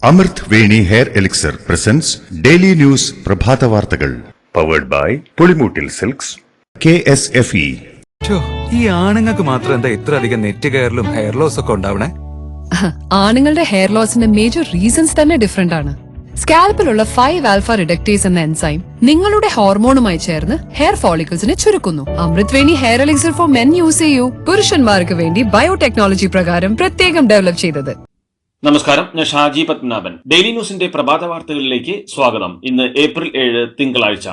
അമൃത് Veni hair elixir presents daily news പ്രഭാത വാർത്തകൾ powered by Pulimoottil silks KSFE. ഈ ആണുങ്ങൾക്ക് മാത്രം എന്താ ഇത്ര അധികം നെറ്റ് കെയറിലും ഹെയർ ലോസ് ഒക്കെ ഉണ്ടാവണേ? ആണുങ്ങളുടെ ഹെയർ ലോസിന്റെ മേജർ റീസൺസ് തന്നെ ഡിഫറെന്റ് ആണ്. സ്കാൽപ്പിലുള്ള 5 ആൽഫ റിഡക്ടേസ് എന്ന എൻസൈം നിങ്ങളുടെ ഹോർമോണുമായി ചേർന്ന് ഹെയർ ഫോളിക്കിൾസിനെ ചുരുക്കുന്നു. Amrut Veni hair elixir for men use ചെയ്യൂ. പുരുഷന്മാർക്ക് വേണ്ടി ബയോടെക്നോളജി പ്രകാരം പ്രത്യേകം ഡെവലപ്പ് ചെയ്തത്. നമസ്കാരം, ഞാൻ ഷാജി പത്മനാഭൻ. ഡെയിലി ന്യൂസിന്റെ പ്രഭാത വാർത്തകളിലേക്ക് സ്വാഗതം. ഇന്ന് ഏപ്രിൽ 7 തിങ്കളാഴ്ച.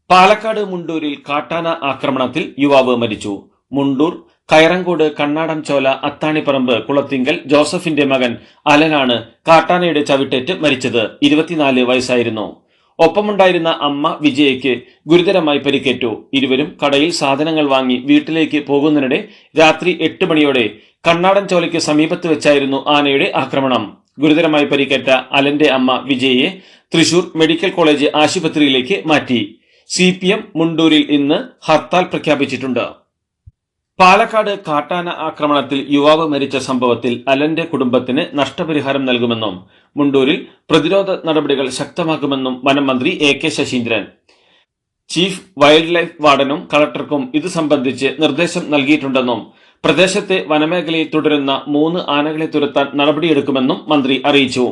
പാലക്കാട് മുണ്ടൂരിൽ കാട്ടാന ആക്രമണത്തിൽ യുവാവ് മരിച്ചു. മുണ്ടൂർ കയറങ്കോട് കണ്ണാടംചോല അത്താണിപ്പറമ്പ് കുളത്തിങ്കൽ ജോസഫിന്റെ മകൻ അലനാണ് കാട്ടാനയുടെ ചവിട്ടേറ്റ് മരിച്ചത്. 24 വയസ്സായിരുന്നു. ഒപ്പമുണ്ടായിരുന്ന അമ്മ വിജയയ്ക്ക് ഗുരുതരമായി പരിക്കേറ്റു. ഇരുവരും കടയിൽ സാധനങ്ങൾ വാങ്ങി വീട്ടിലേക്ക് പോകുന്നതിനിടെ രാത്രി 8 മണിയോടെ കണ്ണാടൻചോലയ്ക്ക് സമീപത്ത് വെച്ചായിരുന്നു ആനയുടെ ആക്രമണം. ഗുരുതരമായി പരിക്കേറ്റ അലന്റെ അമ്മ വിജയയെ തൃശൂർ മെഡിക്കൽ കോളേജ് ആശുപത്രിയിലേക്ക് മാറ്റി. CPM മുണ്ടൂരിൽ ഇന്ന് ഹർത്താൽ പ്രഖ്യാപിച്ചിട്ടുണ്ട്. പാലക്കാട് കാട്ടാന ആക്രമണത്തിൽ യുവാവ് മരിച്ച സംഭവത്തിൽ അലന്റെ കുടുംബത്തിന് നഷ്ടപരിഹാരം നൽകുമെന്നും മുണ്ടൂരിൽ പ്രതിരോധ നടപടികൾ ശക്തമാക്കുമെന്നും വനം മന്ത്രി AK Saseendran. Chief wildlife വാർഡനും കളക്ടർക്കും ഇത് സംബന്ധിച്ച് നിർദ്ദേശം നൽകിയിട്ടുണ്ടെന്നും പ്രദേശത്തെ വനമേഖലയിൽ തുടരുന്ന 3 ആനകളെ തുരത്താൻ നടപടിയെടുക്കുമെന്നും മന്ത്രി അറിയിച്ചു.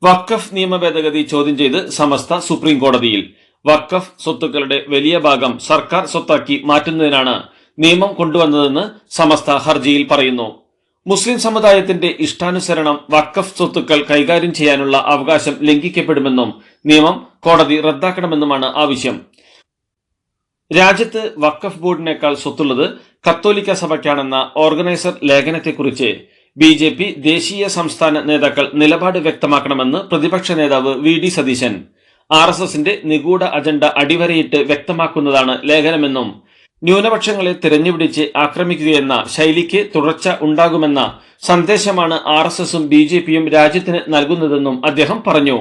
വഖഫ് നിയമ ഭേദഗതി ചോദ്യം ചെയ്ത് സമസ്ത സുപ്രീം കോടതിയിൽ. വഖഫ് സ്വത്തുക്കളുടെ വലിയ ഭാഗം സർക്കാർ സ്വത്താക്കി മാറ്റുന്നതിനാണ് നിയമം കൊണ്ടുവന്നതെന്ന് സമസ്ത ഹർജിയിൽ പറയുന്നു. മുസ്ലിം സമുദായത്തിന്റെ ഇഷ്ടാനുസരണം വഖഫ് സ്വത്തുക്കൾ കൈകാര്യം ചെയ്യാനുള്ള അവകാശം ലംഘിക്കപ്പെടുമെന്നും നിയമം കോടതി റദ്ദാക്കണമെന്നുമാണ് ആവശ്യം. രാജ്യത്ത് വഖഫ് ബോർഡിനേക്കാൾ സ്വത്തുള്ളത് കത്തോലിക്ക സഭയ്ക്കാണെന്ന ഓർഗനൈസർ ലേഖനത്തെക്കുറിച്ച് BJP ദേശീയ സംസ്ഥാന നേതാക്കൾ നിലപാട് വ്യക്തമാക്കണമെന്ന് പ്രതിപക്ഷ നേതാവ് VD സതീശൻ. RSSന്റെ നിഗൂഢ അജണ്ട അടിവരയിട്ട് വ്യക്തമാക്കുന്നതാണ് ലേഖനമെന്നും ന്യൂനപക്ഷങ്ങളെ തിരഞ്ഞുപിടിച്ച് ആക്രമിക്കുകയെന്ന ശൈലിക്ക് തുടർച്ച ഉണ്ടാകുമെന്ന സന്ദേശമാണ് RSSും BJPയും രാജ്യത്തിന് നൽകുന്നതെന്നും അദ്ദേഹം പറഞ്ഞു.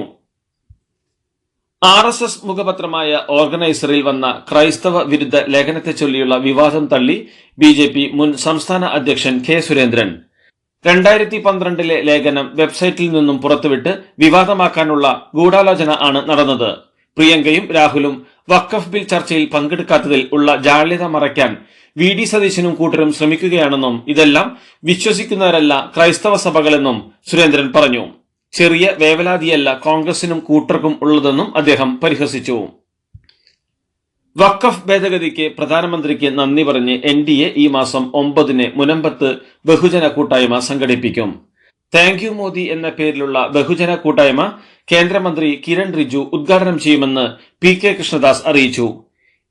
RSS മുഖപത്രമായ ഓർഗനൈസറിൽ വന്ന ക്രൈസ്തവ വിരുദ്ധ ലേഖനത്തെ ചൊല്ലിയുള്ള വിവാദം തള്ളി BJP മുൻ സംസ്ഥാന അധ്യക്ഷൻ K സുരേന്ദ്രൻ. 2012 ലേഖനം വെബ്സൈറ്റിൽ നിന്നും പുറത്തുവിട്ട് വിവാദമാക്കാനുള്ള ഗൂഢാലോചന ആണ് നടന്നത്. പ്രിയങ്കയും രാഹുലും വഖഫ് ബിൽ ചർച്ചയിൽ പങ്കെടുക്കാത്തതിൽ ഉള്ള ജാള്യത മറയ്ക്കാൻ VD സതീശനും കൂട്ടരും ശ്രമിക്കുകയാണെന്നും ഇതെല്ലാം വിശ്വസിക്കുന്നവരല്ല ക്രൈസ്തവ സഭകളെന്നും സുരേന്ദ്രൻ പറഞ്ഞു. ചെറിയ വേവലാതിയല്ല കോൺഗ്രസിനും കൂട്ടർക്കും ഉള്ളതെന്നും അദ്ദേഹം പരിഹസിച്ചു. വഖഫ് ഭേദഗതിക്ക് പ്രധാനമന്ത്രിക്ക് നന്ദി പറഞ്ഞ് NDA ഈ മാസം 9 മുനമ്പത്ത് ബഹുജന കൂട്ടായ്മ സംഘടിപ്പിക്കും. താങ്ക് യു മോദി എന്ന പേരിലുള്ള ബഹുജന കൂട്ടായ്മ കേന്ദ്രമന്ത്രി കിരൺ റിജു ഉദ്ഘാടനം ചെയ്യുമെന്ന് PK കൃഷ്ണദാസ് അറിയിച്ചു.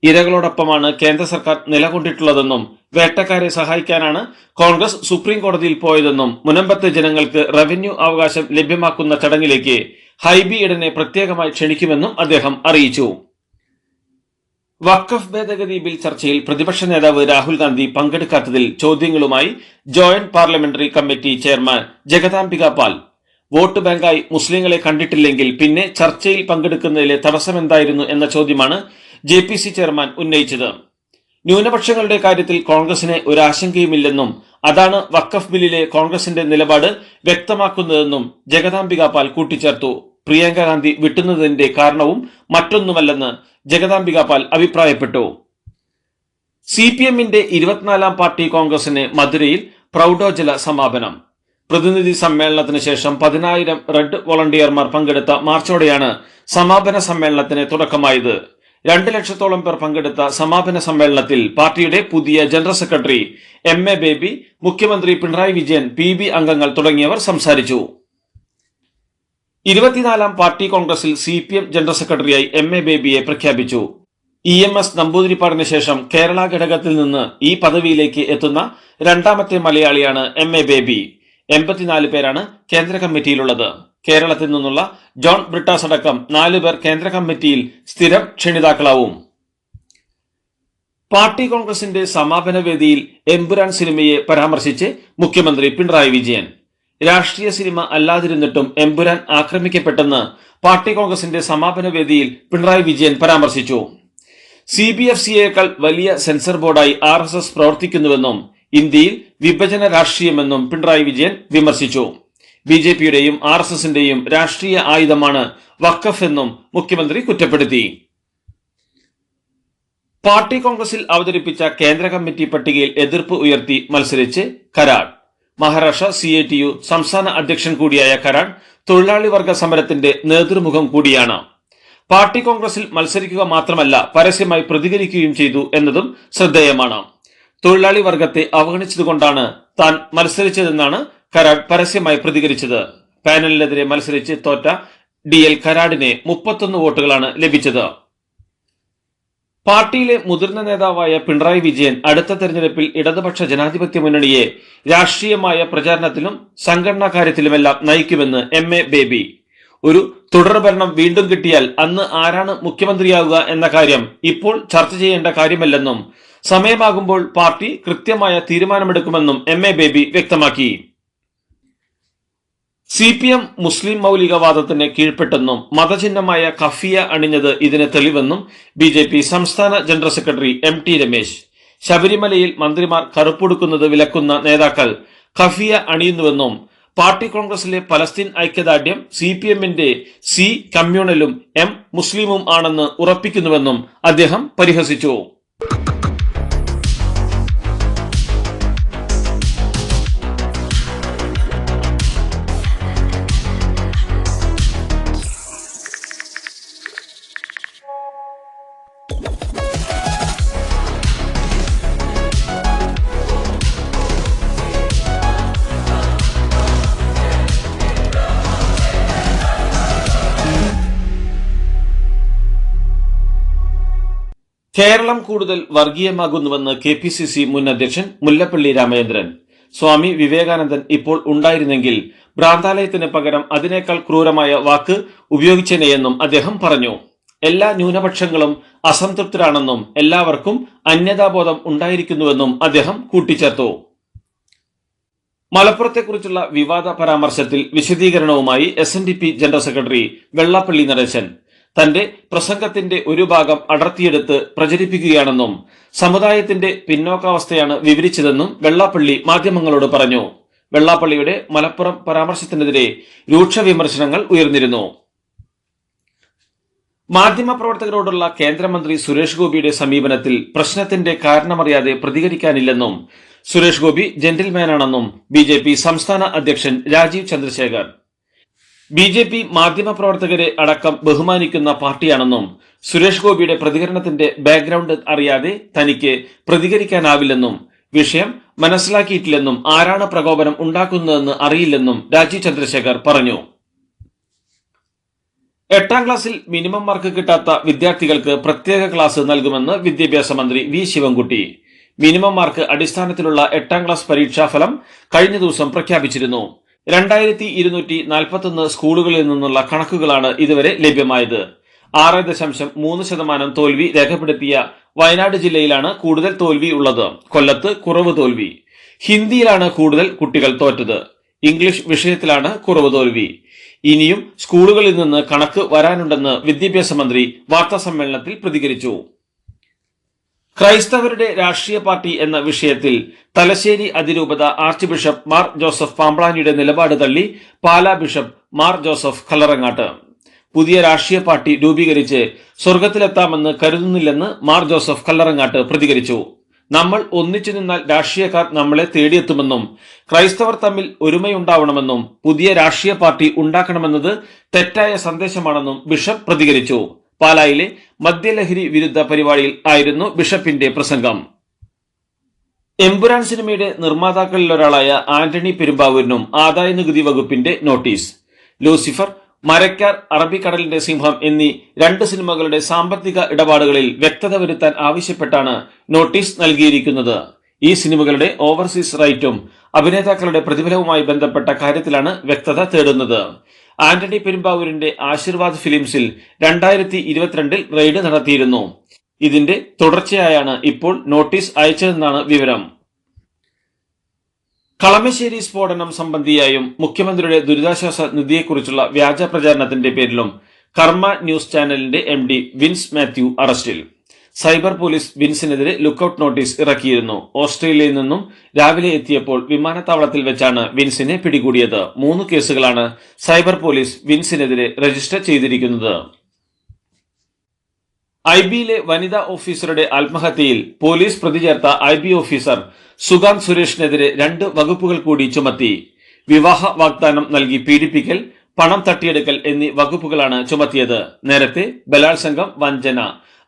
ഇരകളോടൊപ്പമാണ് കേന്ദ്ര സർക്കാർ നിലകൊണ്ടിട്ടുള്ളതെന്നും വേട്ടക്കാരെ സഹായിക്കാനാണ് കോൺഗ്രസ് സുപ്രീം കോടതിയിൽ പോയതെന്നും മുനമ്പത്തെ ജനങ്ങൾക്ക് റവന്യൂ അവകാശം ലഭ്യമാക്കുന്ന ചടങ്ങിലേക്ക് ഹൈബി ഈഡനെ പ്രത്യേകമായി ക്ഷണിക്കുമെന്നും അദ്ദേഹം അറിയിച്ചു. വഖഫ് ഭേദഗതി ബിൽ ചർച്ചയിൽ പ്രതിപക്ഷ നേതാവ് രാഹുൽ ഗാന്ധി പങ്കെടുക്കാത്തതിൽ ചോദ്യങ്ങളുമായി joint parliamentary committee chairman Jagadambika Pal. Vote ബാങ്കായി മുസ്ലിങ്ങളെ കണ്ടിട്ടില്ലെങ്കിൽ പിന്നെ ചർച്ചയിൽ പങ്കെടുക്കുന്നതിലെ തടസ്സമെന്തായിരുന്നു എന്ന ചോദ്യമാണ് JPC ചെയർമാൻ ഉന്നയിച്ചത്. ന്യൂനപക്ഷങ്ങളുടെ കാര്യത്തിൽ കോൺഗ്രസിന് ഒരാശങ്കയുമില്ലെന്നും അതാണ് വഖഫ് ബില്ലിലെ കോൺഗ്രസിന്റെ നിലപാട് വ്യക്തമാക്കുന്നതെന്നും ജഗദാംബിക പാൽ കൂട്ടിച്ചേർത്തു. പ്രിയങ്ക ഗാന്ധി വിട്ടുന്നതിന്റെ കാരണവും മറ്റൊന്നുമല്ലെന്ന് ജഗദാംബിക പാൽ അഭിപ്രായപ്പെട്ടു. CPMന്റെ 24ാം പാർട്ടി കോൺഗ്രസിന് മധുരയിൽ പ്രൗഢോജ്വല സമാപനം. പ്രതിനിധി സമ്മേളനത്തിന് ശേഷം 10,000 റെഡ് വോളണ്ടിയർമാർ പങ്കെടുത്ത മാർച്ചോടെയാണ് സമാപന സമ്മേളനത്തിന് തുടക്കമായത്. 2 ലക്ഷത്തോളം പേർ പങ്കെടുത്ത സമാപന സമ്മേളനത്തിൽ പാർട്ടിയുടെ പുതിയ ജനറൽ സെക്രട്ടറി MA ബേബി, മുഖ്യമന്ത്രി പിണറായി വിജയൻ, PB അംഗങ്ങൾ തുടങ്ങിയവർ സംസാരിച്ചു. 24ാം പാർട്ടി കോൺഗ്രസിൽ CPM ജനറൽ സെക്രട്ടറിയായി MA ബേബിയെ പ്രഖ്യാപിച്ചു. EMS നമ്പൂതിരിപ്പാടിന് ശേഷം കേരള ഘടകത്തിൽ നിന്ന് ഈ പദവിയിലേക്ക് എത്തുന്ന 2ാമത്തെ മലയാളിയാണ് MA ബേബി. 84 പേരാണ് കേന്ദ്ര കമ്മിറ്റിയിലുള്ളത്. കേരളത്തിൽ നിന്നുള്ള ജോൺ ബ്രിട്ടാസ് അടക്കം 4 പേർ കേന്ദ്ര കമ്മിറ്റിയിൽ സ്ഥിരം ക്ഷണിതാക്കളാവും. പാർട്ടി കോൺഗ്രസിന്റെ സമാപന വേദിയിൽ എമ്പുരാൻ സിനിമയെ പരാമർശിച്ച് മുഖ്യമന്ത്രി പിണറായി വിജയൻ. രാഷ്ട്രീയ സിനിമ അല്ലാതിരുന്നിട്ടും എമ്പുരാൻ ആക്രമിക്കപ്പെട്ടെന്ന് പാർട്ടി കോൺഗ്രസിന്റെ സമാപന വേദിയിൽ പിണറായി വിജയൻ പരാമർശിച്ചു. CBFCയേക്കാൾ വലിയ സെൻസർ ബോർഡായി RSS പ്രവർത്തിക്കുന്നുവെന്നും ഇന്ത്യയിൽ വിഭജന രാഷ്ട്രീയമെന്നും പിണറായി വിജയൻ വിമർശിച്ചു. BJPയുടെയും RSSന്റെയും രാഷ്ട്രീയ ആയുധമാണ് വഖഫ് എന്നും മുഖ്യമന്ത്രി കുറ്റപ്പെടുത്തി. പാർട്ടി കോൺഗ്രസിൽ അവതരിപ്പിച്ച കേന്ദ്ര കമ്മിറ്റി പട്ടികയിൽ എതിർപ്പ് ഉയർത്തി മത്സരിച്ച് കരാട്. മഹാരാഷ്ട്ര CITU സംസ്ഥാന അധ്യക്ഷൻ കൂടിയായ കരാട് തൊഴിലാളി വർഗ സമരത്തിന്റെ നേതൃമുഖം കൂടിയാണ്. പാർട്ടി കോൺഗ്രസിൽ മത്സരിക്കുക മാത്രമല്ല, പരസ്യമായി പ്രതികരിക്കുകയും ചെയ്തു എന്നതും ശ്രദ്ധേയമാണ്. തൊഴിലാളി വർഗത്തെ അവഗണിച്ചതുകൊണ്ടാണ് താൻ മത്സരിച്ചതെന്നാണ് കരാട് പരസ്യമായി പ്രതികരിച്ചത്. പാനലിനെതിരെ മത്സരിച്ച് തോറ്റ DL കരാടിന് 31 വോട്ടുകളാണ് ലഭിച്ചത്. പാർട്ടിയിലെ മുതിർന്ന നേതാവായ പിണറായി വിജയൻ അടുത്ത തെരഞ്ഞെടുപ്പിൽ ഇടതുപക്ഷ ജനാധിപത്യ മുന്നണിയെ രാഷ്ട്രീയമായ പ്രചാരണത്തിലും സംഘടനാ കാര്യത്തിലുമെല്ലാം നയിക്കുമെന്ന് MA ബേബി. ഒരു തുടർഭരണം വീണ്ടും കിട്ടിയാൽ അന്ന് ആരാണ് മുഖ്യമന്ത്രിയാവുക എന്ന കാര്യം ഇപ്പോൾ ചർച്ച ചെയ്യേണ്ട കാര്യമല്ലെന്നും സമയമാകുമ്പോൾ പാർട്ടി കൃത്യമായ തീരുമാനമെടുക്കുമെന്നും MA ബേബി വ്യക്തമാക്കി. CPM മുസ്ലിം മൗലികവാദത്തിന് കീഴ്പ്പെട്ടെന്നും മതചിഹ്നമായ കഫിയ അണിഞ്ഞത് ഇതിന് തെളിവെന്നും BJP സംസ്ഥാന ജനറൽ സെക്രട്ടറി MT രമേശ്. ശബരിമലയിൽ മന്ത്രിമാർ കറുപ്പൊടുക്കുന്നത് വിലക്കുന്ന നേതാക്കൾ കഫിയ അണിയുന്നുവെന്നും പാർട്ടി കോൺഗ്രസിലെ പലസ്തീൻ ഐക്യദാർഢ്യം CPMന്റെ C കമ്മ്യൂണലും M മുസ്ലിമും ആണെന്ന് ഉറപ്പിക്കുന്നുവെന്നും അദ്ദേഹം പരിഹസിച്ചു. കേരളം കൂടുതൽ വർഗീയമാകുന്നുവെന്ന് KPCC മുൻ അധ്യക്ഷൻ മുല്ലപ്പള്ളി രാമചന്ദ്രൻ. സ്വാമി വിവേകാനന്ദൻ ഇപ്പോൾ ഉണ്ടായിരുന്നെങ്കിൽ ഭ്രാന്താലയത്തിന് പകരം അതിനേക്കാൾ ക്രൂരമായ വാക്ക് ഉപയോഗിച്ചേനെയെന്നും അദ്ദേഹം പറഞ്ഞു. എല്ലാ ന്യൂനപക്ഷങ്ങളും അസംതൃപ്തരാണെന്നും എല്ലാവർക്കും അന്യതാബോധം ഉണ്ടായിരിക്കുന്നുവെന്നും അദ്ദേഹം കൂട്ടിച്ചേർത്തു. മലപ്പുറത്തെക്കുറിച്ചുള്ള വിവാദ പരാമർശത്തിൽ വിശദീകരണവുമായി SNDP general secretary Vellappally Natesan തന്റെ പ്രസംഗത്തിന്റെ ഒരു ഭാഗം അടർത്തിയെടുത്ത് പ്രചരിപ്പിക്കുകയാണെന്നും സമുദായത്തിന്റെ പിന്നോക്കാവസ്ഥയാണ് വിവരിച്ചതെന്നും വെള്ളാപ്പള്ളി മാധ്യമങ്ങളോട് പറഞ്ഞു. വെള്ളാപ്പള്ളിയുടെ മലപ്പുറം പരാമർശത്തിനെതിരെ രൂക്ഷ വിമർശനങ്ങൾ ഉയർന്നിരുന്നു. മാധ്യമപ്രവർത്തകരോടുള്ള കേന്ദ്രമന്ത്രി സുരേഷ് ഗോപിയുടെ സമീപനത്തിൽ പ്രശ്നത്തിന്റെ കാരണമറിയാതെ പ്രതികരിക്കാനില്ലെന്നും സുരേഷ് ഗോപി ജെന്റിൽമാനാണെന്നും BJP സംസ്ഥാന അധ്യക്ഷൻ രാജീവ് ചന്ദ്രശേഖർ. BJP മാധ്യമപ്രവർത്തകരെ അടക്കം ബഹുമാനിക്കുന്ന പാർട്ടിയാണെന്നും സുരേഷ് ഗോപിയുടെ പ്രതികരണത്തിന്റെ ബാക്ക്ഗ്രൗണ്ട് അറിയാതെ തനിക്ക് പ്രതികരിക്കാനാവില്ലെന്നും വിഷയം മനസ്സിലാക്കിയിട്ടില്ലെന്നും ആരാണ് പ്രകോപനം ഉണ്ടാക്കുന്നതെന്ന് അറിയില്ലെന്നും രാജീവ് ചന്ദ്രശേഖർ പറഞ്ഞു. 8ാം ക്ലാസ്സിൽ മിനിമം മാർക്ക് കിട്ടാത്ത വിദ്യാർത്ഥികൾക്ക് പ്രത്യേക ക്ലാസ് നൽകുമെന്ന് വിദ്യാഭ്യാസ മന്ത്രി V ശിവൻകുട്ടി. മിനിമം മാർക്ക് അടിസ്ഥാനത്തിലുള്ള 8ാം ക്ലാസ് പരീക്ഷാഫലം കഴിഞ്ഞ ദിവസം പ്രഖ്യാപിച്ചിരുന്നു. 2241 സ്കൂളുകളിൽ നിന്നുള്ള കണക്കുകളാണ് ഇതുവരെ ലഭ്യമായത്. 6.3% തോൽവി രേഖപ്പെടുത്തിയ വയനാട് ജില്ലയിലാണ് കൂടുതൽ തോൽവി ഉള്ളത്. കൊല്ലത്ത് കുറവ് തോൽവി. ഹിന്ദിയിലാണ് കൂടുതൽ കുട്ടികൾ തോറ്റത്. ഇംഗ്ലീഷ് വിഷയത്തിലാണ് കുറവ് തോൽവി. ഇനിയും സ്കൂളുകളിൽ നിന്ന് കണക്ക് വരാനുണ്ടെന്ന് വിദ്യാഭ്യാസ മന്ത്രി വാർത്താസമ്മേളനത്തിൽ പ്രതികരിച്ചു. ക്രൈസ്തവരുടെ രാഷ്ട്രീയ പാർട്ടി എന്ന വിഷയത്തിൽ തലശ്ശേരി അതിരൂപത ആർച്ച് ബിഷപ്പ് മാർ ജോസഫ് പാമ്പ്ളാനിയുടെ നിലപാട് തള്ളി പാലാ ബിഷപ്പ് മാർ ജോസഫ് കല്ലറങ്ങാട്ട്. പുതിയ രാഷ്ട്രീയ പാർട്ടി രൂപീകരിച്ച് സ്വർഗത്തിലെത്താമെന്ന് കരുതുന്നില്ലെന്ന് മാർ ജോസഫ് കല്ലറങ്ങാട്ട് പ്രതികരിച്ചു. നമ്മൾ ഒന്നിച്ചു നിന്നാൽ രാഷ്ട്രീയക്കാർ നമ്മളെ തേടിയെത്തുമെന്നും ക്രൈസ്തവർ തമ്മിൽ ഒരുമയുണ്ടാവണമെന്നും പുതിയ രാഷ്ട്രീയ പാർട്ടി ഉണ്ടാക്കണമെന്നത് തെറ്റായ സന്ദേശമാണെന്നും ബിഷപ്പ് പ്രതികരിച്ചു. പാലായിലെ മദ്യലഹരി വിരുദ്ധ പരിപാടിയിൽ ആയിരുന്നു ബിഷപ്പിന്റെ പ്രസംഗം. എമ്പുരാൻ സിനിമയുടെ നിർമ്മാതാക്കളിലൊരാളായ ആന്റണി പെരുമ്പാവൂരിനും ആദായനികുതി വകുപ്പിന്റെ നോട്ടീസ്. ലൂസിഫർ, മരക്കാർ, അറബിക്കടലിന്റെ സിംഹം എന്നീ 2 സിനിമകളുടെ സാമ്പത്തിക ഇടപാടുകളിൽ വ്യക്തത വരുത്താൻ ആവശ്യപ്പെട്ടാണ് നോട്ടീസ് നൽകിയിരിക്കുന്നത്. ഈ സിനിമകളുടെ ഓവർസീസ് റൈറ്റും അഭിനേതാക്കളുടെ പ്രതിഫലവുമായി ബന്ധപ്പെട്ട കാര്യത്തിലാണ് വ്യക്തത തേടുന്നത്. ആന്റണി പെരുമ്പാവൂരിന്റെ ആശീർവാദ് ഫിലിംസിൽ 2022 റെയ്ഡ് നടത്തിയിരുന്നു. ഇതിന്റെ തുടർച്ചയായാണ് ഇപ്പോൾ നോട്ടീസ് അയച്ചതെന്നാണ് വിവരം. കളമശ്ശേരി സ്ഫോടനം സംബന്ധിയായും മുഖ്യമന്ത്രിയുടെ ദുരിതാശ്വാസ നിധിയെക്കുറിച്ചുള്ള വ്യാജ പ്രചാരണത്തിന്റെ പേരിലും കർമ്മ ന്യൂസ് ചാനലിന്റെ MD വിൻസ് മാത്യു അറസ്റ്റിൽ. സൈബർ പോലീസ് വിൻസിനെതിരെ ലുക്കൌട്ട് നോട്ടീസ് ഇറക്കിയിരുന്നു. ഓസ്ട്രേലിയയിൽ നിന്നും രാവിലെ എത്തിയപ്പോൾ വിമാനത്താവളത്തിൽ വെച്ചാണ് വിൻസിനെ പിടികൂടിയത്. 3 കേസുകളാണ് സൈബർ പോലീസ് വിൻസിനെതിരെ രജിസ്റ്റർ ചെയ്തിരിക്കുന്നത്. IBയിലെ വനിതാ ഓഫീസറുടെ ആത്മഹത്യയിൽ പോലീസ് പ്രതി ചേർത്ത IB ഓഫീസർ സുഗാന്ത് സുരേഷിനെതിരെ 2 വകുപ്പുകൾ കൂടി ചുമത്തി. വിവാഹ വാഗ്ദാനം നൽകി പീഡിപ്പിക്കൽ, പണം തട്ടിയെടുക്കൽ എന്നീ വകുപ്പുകളാണ് ചുമത്തിയത്. നേരത്തെ ബലാത്സംഗം, വഞ്ചന,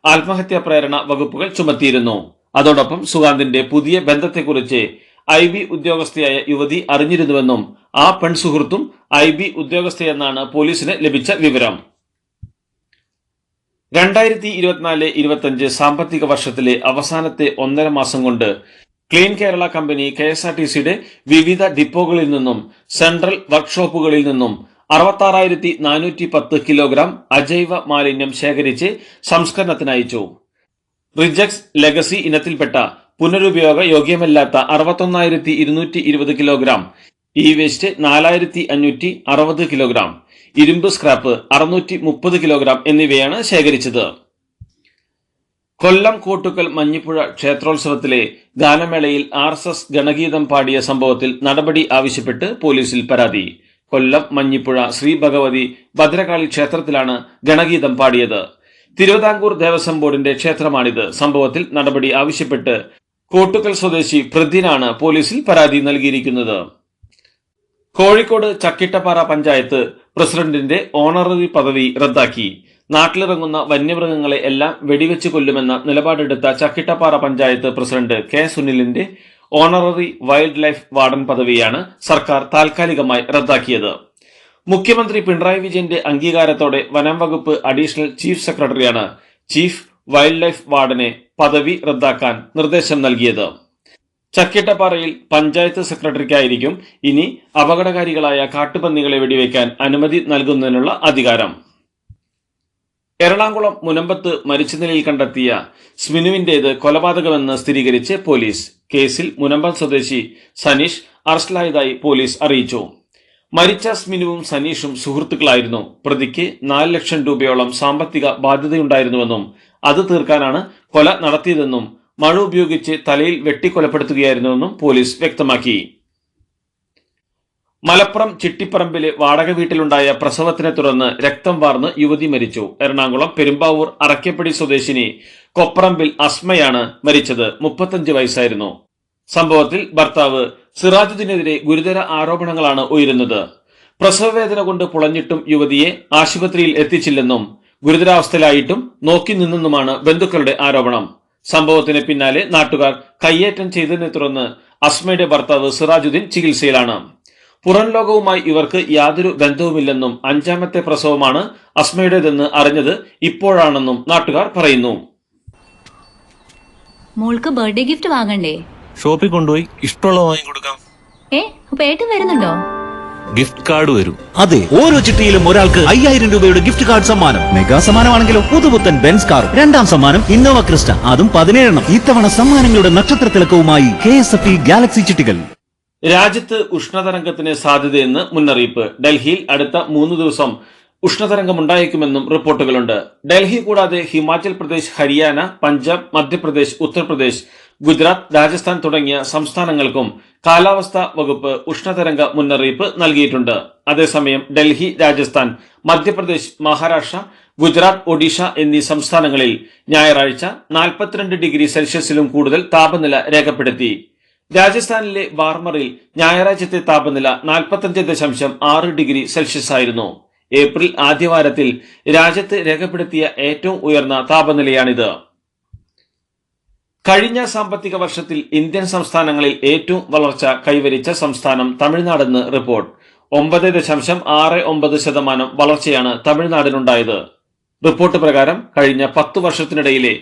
ആത്മഹത്യാ പ്രേരണ വകുപ്പുകൾ ചുമത്തിയിരുന്നു. അതോടൊപ്പം സുഗാന്തിന്റെ പുതിയ ബന്ധത്തെക്കുറിച്ച് IB ഉദ്യോഗസ്ഥയായ യുവതി അറിഞ്ഞിരുന്നുവെന്നും ആ പെൺസുഹൃത്തും IB ഉദ്യോഗസ്ഥയെന്നാണ് പോലീസിന് ലഭിച്ച വിവരം. 2024-25 സാമ്പത്തിക വർഷത്തിലെ അവസാനത്തെ 1.5 മാസം കൊണ്ട് ക്ലീൻ കേരള കമ്പനി KSRTCയുടെ വിവിധ ഡിപ്പോകളിൽ നിന്നും സെൻട്രൽ വർക്ക്ഷോപ്പുകളിൽ നിന്നും 66,410 കിലോഗ്രാം അജൈവ മാലിന്യം ശേഖരിച്ച് സംസ്കരണത്തിനയച്ചു. റിജക്സ് ലെഗസി ഇനത്തിൽപ്പെട്ട പുനരുപയോഗ യോഗ്യമല്ലാത്ത 61,220 കിലോഗ്രാം, ഇ വേസ്റ്റ് 4,560 കിലോഗ്രാം, ഇരുമ്പ് സ്ക്രാപ്പ് 630 കിലോഗ്രാം എന്നിവയാണ് ശേഖരിച്ചത്. കൊല്ലം കോട്ടുക്കൽ മഞ്ഞിപ്പുഴ ക്ഷേത്രോത്സവത്തിലെ ഗാനമേളയിൽ RSS ഗണഗീതം പാടിയ സംഭവത്തിൽ നടപടി ആവശ്യപ്പെട്ട് പോലീസിൽ പരാതി. കൊല്ലം മഞ്ഞിപ്പുഴ ശ്രീ ഭഗവതി ഭദ്രകാളി ക്ഷേത്രത്തിലാണ് ഗണഗീതം പാടിയത്. തിരുവിതാംകൂർ ദേവസ്വം ബോർഡിന്റെ ക്ഷേത്രമാണിത്. സംഭവത്തിൽ നടപടി ആവശ്യപ്പെട്ട് കോട്ടുക്കൽ സ്വദേശി പ്രദ്യനാണ് പോലീസിൽ പരാതി നൽകിയിരിക്കുന്നത്. കോഴിക്കോട് ചക്കിട്ടപ്പാറ പഞ്ചായത്ത് പ്രസിഡന്റിന്റെ ഓണററി പദവി റദ്ദാക്കി. നാട്ടിലിറങ്ങുന്ന വന്യമൃഗങ്ങളെ എല്ലാം വെടിവെച്ച് കൊല്ലുമെന്ന നിലപാടെടുത്ത ചക്കിട്ടപ്പാറ പഞ്ചായത്ത് പ്രസിഡന്റ് K. സുനിലിന്റെ ഓണററി വൈൽഡ് ലൈഫ് വാർഡൻ പദവിയാണ് സർക്കാർ താൽക്കാലികമായി റദ്ദാക്കിയത്. മുഖ്യമന്ത്രി പിണറായി വിജയന്റെ അംഗീകാരത്തോടെ വനം വകുപ്പ് അഡീഷണൽ ചീഫ് സെക്രട്ടറിയാണ് ചീഫ് വൈൽഡ് ലൈഫ് വാർഡനെ പദവി റദ്ദാക്കാൻ നിർദ്ദേശം നൽകിയത്. ചക്കിട്ടപ്പാറയിൽ പഞ്ചായത്ത് സെക്രട്ടറിക്കായിരിക്കും ഇനി അപകടകാരികളായ കാട്ടുപന്നികളെ വെടിവെക്കാൻ അനുമതി നൽകുന്നതിനുള്ള അധികാരം. എറണാകുളം മുനമ്പത്ത് മരിച്ച നിലയിൽ കണ്ടെത്തിയ സ്മിനുവിന്റേത് കൊലപാതകമെന്ന് സ്ഥിരീകരിച്ച് പോലീസ്. കേസിൽ മുനമ്പം സ്വദേശി സനീഷ് അറസ്റ്റിലായതായി പോലീസ് അറിയിച്ചു. മരിച്ച സ്മിനുവും സനീഷും സുഹൃത്തുക്കളായിരുന്നു. പ്രതിക്ക് 4 ലക്ഷം രൂപയോളം സാമ്പത്തിക ബാധ്യതയുണ്ടായിരുന്നുവെന്നും അത് തീർക്കാനാണ് കൊല നടത്തിയതെന്നും മഴ ഉപയോഗിച്ച് തലയിൽ വെട്ടിക്കൊലപ്പെടുത്തുകയായിരുന്നുവെന്നും പോലീസ് വ്യക്തമാക്കി. മലപ്പുറം ചിട്ടിപ്പറമ്പിലെ വാടക വീട്ടിലുണ്ടായ പ്രസവത്തിനെ തുടർന്ന് രക്തം വാർന്ന് യുവതി മരിച്ചു. എറണാകുളം പെരുമ്പാവൂർ അറക്കപ്പടി സ്വദേശിനി കൊപ്രമ്പിൽ അസ്മയാണ് മരിച്ചത്. 35 വയസ്സായിരുന്നു. സംഭവത്തിൽ ഭർത്താവ് സിറാജുദ്ദീനെതിരെ ഗുരുതര ആരോപണങ്ങളാണ് ഉയരുന്നത്. പ്രസവവേദന കൊണ്ട് പുളഞ്ഞിട്ടും യുവതിയെ ആശുപത്രിയിൽ എത്തിച്ചില്ലെന്നും ഗുരുതരാവസ്ഥയിലായിട്ടും നോക്കി നിന്നെന്നുമാണ് ബന്ധുക്കളുടെ ആരോപണം. സംഭവത്തിന് പിന്നാലെ നാട്ടുകാർ കയ്യേറ്റം ചെയ്തതിനെ തുടർന്ന് അസ്മയുടെ ഭർത്താവ് സിറാജുദ്ദീൻ ചികിത്സയിലാണ്. പുറം ലോകവുമായി ഇവർക്ക് യാതൊരു ബന്ധവുമില്ലെന്നും 5ാമത്തെ പ്രസവമാണ് അസ്മയുടേതെന്ന് അറിഞ്ഞത് ഇപ്പോഴാണെന്നും നാട്ടുകാർ പറയുന്നു. മോൾക്ക് ബർത്ത്ഡേ ഗിഫ്റ്റ് വാങ്ങണ്ടേ? ഷോപ്പിൽ കൊണ്ടുപോയി ഇഷ്ടമുള്ളത് വാങ്ങി കൊടുക്കാം. അപ്പൊ ഏട്ടൻ വരുന്നുണ്ടോ? ഗിഫ്റ്റ് കാർഡ് വരും. അതെ, ഓരോ ചിട്ടിയിലും ഒരാൾക്ക് 5000 രൂപയുടെ ഗിഫ്റ്റ് കാർഡ് സമ്മാനം. മെഗാ സമ്മാനമാണെങ്കിലോ പുതുപുത്തൻ ബെൻസ് കാറും. 2ാം സമ്മാനം ഇന്നോവ ക്രിസ്റ്റ, അതും 17 ഇത്തവണ സമ്മാനങ്ങളുടെ നക്ഷത്ര തിളക്കവുമായി KSFE ഗാലക്സി ചിട്ടികൾ. രാജ്യത്ത് ഉഷ്ണതരംഗത്തിന് സാധ്യതയെന്ന് മുന്നറിയിപ്പ്. ഡൽഹിയിൽ അടുത്ത 3 ദിവസം ഉഷ്ണതരംഗമുണ്ടായേക്കുമെന്നും റിപ്പോർട്ടുകളുണ്ട്. ഡൽഹി കൂടാതെ ഹിമാചൽ പ്രദേശ്, ഹരിയാന, പഞ്ചാബ്, മധ്യപ്രദേശ്, ഉത്തർപ്രദേശ്, ഗുജറാത്ത്, രാജസ്ഥാൻ തുടങ്ങിയ സംസ്ഥാനങ്ങൾക്കും കാലാവസ്ഥാ വകുപ്പ് ഉഷ്ണതരംഗ മുന്നറിയിപ്പ് നൽകിയിട്ടുണ്ട്. അതേസമയം ഡൽഹി, രാജസ്ഥാൻ, മധ്യപ്രദേശ്, മഹാരാഷ്ട്ര, ഗുജറാത്ത്, ഒഡീഷ എന്നീ സംസ്ഥാനങ്ങളിൽ ഞായറാഴ്ച 42 ഡിഗ്രി സെൽഷ്യസിലും കൂടുതൽ താപനില രേഖപ്പെടുത്തി. രാജസ്ഥാനിലെ ബാർമറിൽ ഞായറാഴ്ചത്തെ താപനില 45.6 ഡിഗ്രി സെൽഷ്യസ് ആയിരുന്നു. ഏപ്രിൽ ആദ്യവാരത്തിൽ രാജ്യത്ത് രേഖപ്പെടുത്തിയ ഏറ്റവും ഉയർന്ന താപനിലയാണിത്. കഴിഞ്ഞ സാമ്പത്തിക വർഷത്തിൽ ഇന്ത്യൻ സംസ്ഥാനങ്ങളിൽ ഏറ്റവും വളർച്ച കൈവരിച്ച സംസ്ഥാനം തമിഴ്നാടെന്ന് റിപ്പോർട്ട്. 9.69% വളർച്ചയാണ് തമിഴ്നാടിനുണ്ടായത്. റിപ്പോർട്ട് പ്രകാരം കഴിഞ്ഞ 10 വർഷത്തിനിടയിലെ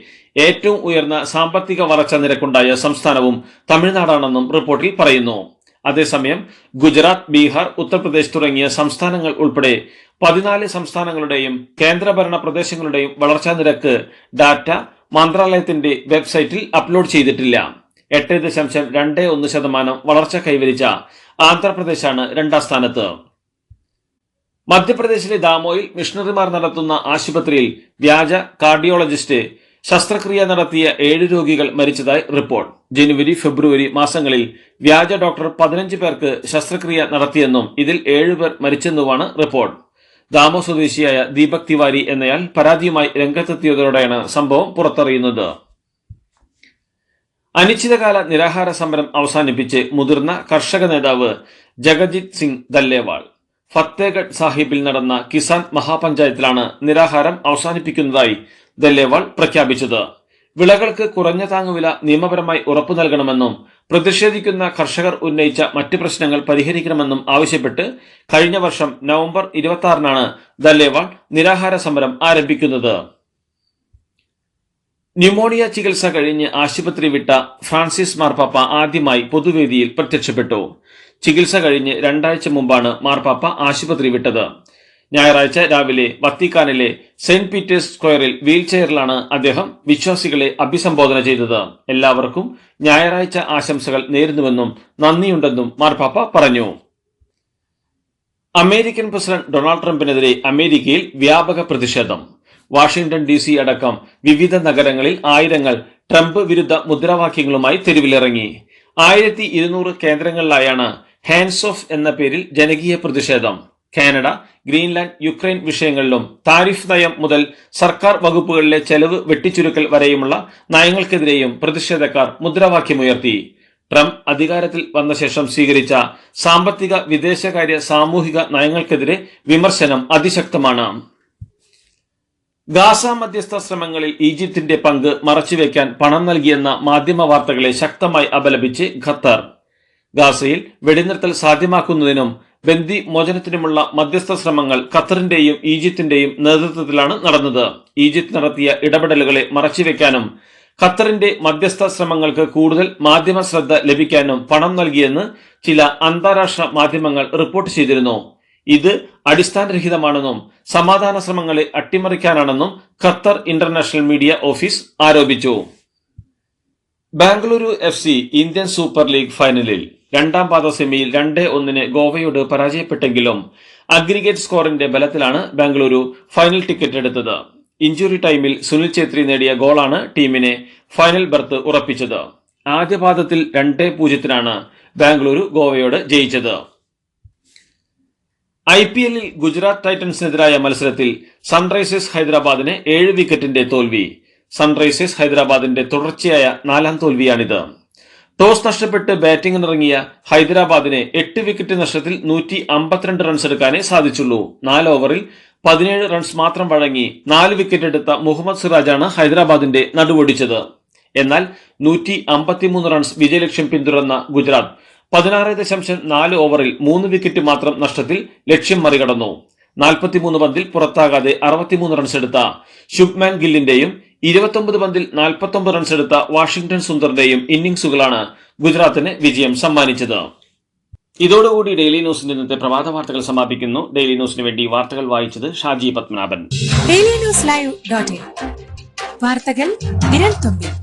ഏറ്റവും ഉയർന്ന സാമ്പത്തിക വളർച്ചാ നിരക്കുണ്ടായ സംസ്ഥാനവും തമിഴ്നാടാണെന്നും റിപ്പോർട്ടിൽ പറയുന്നു. അതേസമയം ഗുജറാത്ത്, ബീഹാർ, ഉത്തർപ്രദേശ് തുടങ്ങിയ സംസ്ഥാനങ്ങൾ ഉൾപ്പെടെ 14 സംസ്ഥാനങ്ങളുടെയും കേന്ദ്രഭരണ പ്രദേശങ്ങളുടെയും വളർച്ചാ നിരക്ക് ഡാറ്റ മന്ത്രാലയത്തിന്റെ വെബ്സൈറ്റിൽ അപ്ലോഡ് ചെയ്തിട്ടില്ല. 8.21% വളർച്ച കൈവരിച്ച ആന്ധ്രാപ്രദേശാണ് 2ാം സ്ഥാനത്ത്. മധ്യപ്രദേശിലെ ദാമോയിൽ മിഷണറിമാർ നടത്തുന്ന ആശുപത്രിയിൽ വ്യാജ കാർഡിയോളജിസ്റ്റ് ശസ്ത്രക്രിയ നടത്തിയ 7 രോഗികൾ മരിച്ചതായി റിപ്പോർട്ട്. ജനുവരി, ഫെബ്രുവരി മാസങ്ങളിൽ വ്യാജ ഡോക്ടർ 15 പേർക്ക് ശസ്ത്രക്രിയ നടത്തിയെന്നും ഇതിൽ 7 പേർ മരിച്ചെന്നുമാണ് റിപ്പോർട്ട്. ദാമോ സ്വദേശിയായ ദീപക് തിവാരി എന്നയാൾ പരാതിയുമായി രംഗത്തെത്തിയതോടെയാണ് സംഭവം പുറത്തറിയുന്നത്. അനിശ്ചിതകാല നിരാഹാര സമരം അവസാനിപ്പിച്ച് മുതിർന്ന കർഷക നേതാവ് ജഗജിത് സിംഗ് ദല്ലേവാൾ ഫത്തേഗഡ് സാഹിബിൽ നടന്ന കിസാൻ മഹാപഞ്ചായത്തിലാണ് നിരാഹാരം അവസാനിപ്പിക്കുന്നതായി ദല്ലേവാൾ പ്രഖ്യാപിച്ചത്. വിളകൾക്ക് കുറഞ്ഞ താങ്ങുവില നിയമപരമായി ഉറപ്പു നൽകണമെന്നും പ്രതിഷേധിക്കുന്ന കർഷകർ ഉന്നയിച്ച മറ്റ് പ്രശ്നങ്ങൾ പരിഹരിക്കണമെന്നും ആവശ്യപ്പെട്ട് കഴിഞ്ഞ വർഷം നവംബർ 26-നാണ് ദല്ലേവാൾ നിരാഹാര സമരം ആരംഭിക്കുന്നത്. ന്യൂമോണിയ ചികിത്സ കഴിഞ്ഞ് ആശുപത്രി വിട്ട ഫ്രാൻസിസ് മാർപ്പാപ്പ ആദ്യമായി പൊതുവേദിയിൽ പ്രത്യക്ഷപ്പെട്ടു. ചികിത്സ കഴിഞ്ഞ് 2 ആഴ്ച മുമ്പാണ് മാർപ്പാപ്പ ആശുപത്രി വിട്ടത്. ഞായറാഴ്ച രാവിലെ വത്തിക്കാനിലെ സെന്റ് പീറ്റേഴ്സ് സ്ക്വയറിൽ വീൽചെയറിലാണ് അദ്ദേഹം വിശ്വാസികളെ അഭിസംബോധന ചെയ്തത്. എല്ലാവർക്കും ഞായറാഴ്ച ആശംസകൾ നേരുന്നുവെന്നും നന്ദിയുണ്ടെന്നും മാർപ്പാപ്പ പറഞ്ഞു. അമേരിക്കൻ പ്രസിഡന്റ് ഡൊണാൾഡ് ട്രംപിനെതിരെ അമേരിക്കയിൽ വ്യാപക പ്രതിഷേധം. വാഷിംഗ്ടൺ DC അടക്കം വിവിധ നഗരങ്ങളിൽ ആയിരങ്ങൾ ട്രംപ് വിരുദ്ധ മുദ്രാവാക്യങ്ങളുമായി തെരുവിലിറങ്ങി. 1200 കേന്ദ്രങ്ങളിലായാണ് ഹാൻഡ്സ് ഓഫ് എന്ന പേരിൽ ജനകീയ പ്രതിഷേധം. കാനഡ, ഗ്രീൻലാൻഡ്, യുക്രൈൻ വിഷയങ്ങളിലും താരിഫ് നയം മുതൽ സർക്കാർ വകുപ്പുകളിലെ ചെലവ് വെട്ടിച്ചുരുക്കൽ വരെയുമുള്ള നയങ്ങൾക്കെതിരെയും പ്രതിഷേധക്കാർ മുദ്രാവാക്യമുയർത്തി. ട്രംപ് അധികാരത്തിൽ വന്ന ശേഷം സ്വീകരിച്ച സാമ്പത്തിക, വിദേശകാര്യ, സാമൂഹിക നയങ്ങൾക്കെതിരെ വിമർശനം അതിശക്തമാണ്. ഗാസ മധ്യസ്ഥ ശ്രമങ്ങളിൽ ഈജിപ്തിന്റെ പങ്ക് മറച്ചുവെക്കാൻ പണം നൽകിയെന്ന മാധ്യമ വാർത്തകളെ ശക്തമായി അപലപിച്ച് ഖത്തർ. ഗാസയിൽ വെടിനിർത്തൽ സാധ്യമാക്കുന്നതിനും ബന്ദി മോചനത്തിനുമുള്ള മധ്യസ്ഥ ശ്രമങ്ങൾ ഖത്തറിന്റെയും ഈജിപ്തിന്റെയും നേതൃത്വത്തിലാണ് നടന്നത്. ഈജിപ്ത് നടത്തിയ ഇടപെടലുകളെ മറച്ചുവെക്കാനും ഖത്തറിന്റെ മധ്യസ്ഥ ശ്രമങ്ങൾക്ക് കൂടുതൽ മാധ്യമ ശ്രദ്ധ ലഭിക്കാനും പണം നൽകിയെന്ന് ചില അന്താരാഷ്ട്ര മാധ്യമങ്ങൾ റിപ്പോർട്ട് ചെയ്തിരുന്നു. ഇത് അടിസ്ഥാനരഹിതമാണെന്നും സമാധാന ശ്രമങ്ങളെ അട്ടിമറിക്കാനാണെന്നും ഖത്തർ ഇന്റർനാഷണൽ മീഡിയ ഓഫീസ് ആരോപിച്ചു. Bengaluru FC Indian super league ഫൈനലിൽ 2ാം പാദ സെമിയിൽ 2-1 ഗോവയോട് പരാജയപ്പെട്ടെങ്കിലും അഗ്രിഗേറ്റ് സ്കോറിന്റെ ബലത്തിലാണ് ബാംഗ്ലൂരു ഫൈനൽ ടിക്കറ്റ് എടുത്തത്. ഇഞ്ചുറി ടൈമിൽ സുനിൽ ഛേത്രി നേടിയ ഗോളാണ് ടീമിനെ ഫൈനൽ ബർത്ത് ഉറപ്പിച്ചത്. ആദ്യ പാദത്തിൽ 2-0 ബാംഗ്ലൂരു ഗോവയോട് ജയിച്ചത്. IPLൽ ഗുജറാത്ത് ടൈറ്റൻസിനെതിരായ മത്സരത്തിൽ സൺറൈസേഴ്സ് ഹൈദരാബാദിന് 7 വിക്കറ്റിന്റെ തോൽവി. സൺറൈസേഴ്സ് ഹൈദരാബാദിന്റെ തുടർച്ചയായ 4ാം തോൽവിയാണിത്. ടോസ് നഷ്ടപ്പെട്ട് ബാറ്റിംഗിനിറങ്ങിയ ഹൈദരാബാദിന് 8 വിക്കറ്റ് നഷ്ടത്തിൽ 152 റൺസ് എടുക്കാനേ സാധിച്ചുള്ളൂ. 4 ഓവറിൽ 17 റൺസ് മാത്രം വഴങ്ങി 4 വിക്കറ്റ് എടുത്ത മുഹമ്മദ് സിറാജാണ് ഹൈദരാബാദിന്റെ നടുവൊടിച്ചത്. എന്നാൽ 153 റൺസ് വിജയലക്ഷ്യം പിന്തുടർന്ന ഗുജറാത്ത് 16.4 ഓവറിൽ 3 വിക്കറ്റ് മാത്രം നഷ്ടത്തിൽ ലക്ഷ്യം മറികടന്നു. 43 പന്തിൽ പുറത്താകാതെ 63 റൺസ് എടുത്ത ശുഭ്മാൻ ഗില്ലിന്റെയും 29 പന്തിൽ 49 റൺസ് എടുത്ത വാഷിംഗ്ടൺ സുന്ദറിന്റെയും ഇന്നിംഗ്സുകളാണ് ഗുജറാത്തിന് വിജയം സമ്മാനിച്ചത്. ഇതോടുകൂടി ഡെയിലി ന്യൂസിന്റെ ഇന്നത്തെ പ്രഭാത വാർത്തകൾ സമാപിക്കുന്നു. ഡെയിലി ന്യൂസിന് വേണ്ടി വാർത്തകൾ വായിച്ചത് ഷാജി പത്മനാഭൻ. ഡെയിലി ന്യൂസ് ലൈവ്.in വാർത്തകൾ വിരൽ തുമ്പിൽ.